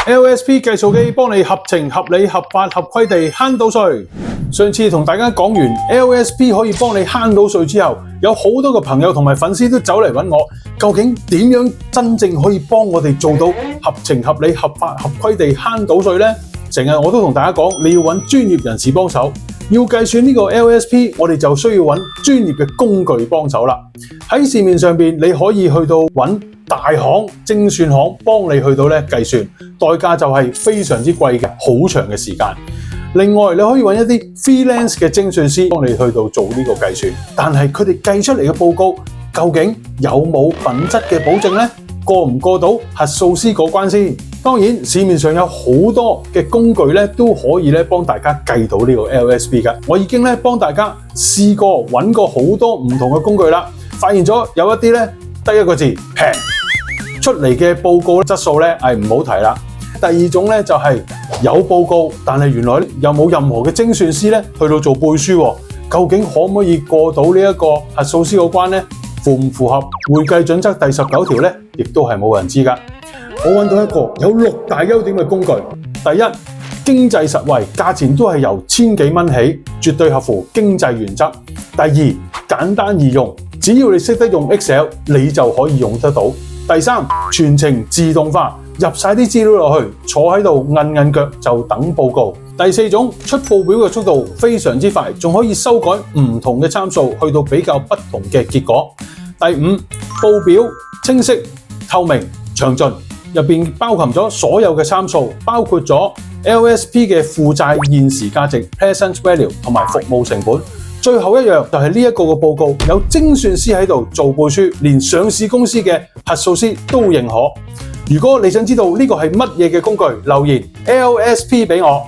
LSP 計數機幫你合情合理合法合規地慳到稅。上次同大家講完 LSP 可以幫你慳到稅之後，有好多個朋友同埋粉絲都走嚟揾我，究竟點樣真正可以幫我哋做到合情合理合法合規地慳到稅呢？成日我都同大家講，你要揾專業人士幫手，要計算呢個 LSP， 我哋就需要揾專業嘅工具幫手啦。喺市面上邊，你可以去到揾大行、精算行幫你去到計算，代價就係非常之貴嘅，好長嘅時間。另外，你可以揾一啲 freelance 嘅精算師幫你去到做呢個計算，但係佢哋計出嚟嘅報告究竟有冇品質嘅保證呢？過唔過到核數師嗰關先？當然，市面上有好多嘅工具都可以幫大家計到呢個 LSP 㗎。我已經幫大家試過揾過好多唔同嘅工具啦，發現咗有一啲得一個字平，出嚟嘅報告質素唔好提啦。第二種就係有報告，但係原來又冇任何嘅精算師去到做背書喎，究竟可唔可以過到呢一個核數師嗰關呢？符唔符合會計準則第19條呢？亦都係冇人知㗎。我揾到一個有6大優點嘅工具。第一，經濟實惠，價錢都係由1000幾蚊起，絕對合乎經濟原則。第二，簡單易用，只要你識得用 Excel， 你就可以用得到。第三，全程自動化，入晒啲資料落去，坐喺度摁腳就等報告。第四種，出報表嘅速度非常之快，仲可以修改唔同嘅參數，去到比較不同嘅結果。第五，報表清晰、透明、詳盡，入邊包含咗所有嘅參數，包括咗 LSP 嘅負債現時價值 present value 同埋服務成本。最後一樣就係呢一個嘅報告有精算師喺度做背書，連上市公司嘅核數師都認可。如果你想知道呢個係乜嘢嘅工具，留言 LSP 俾我。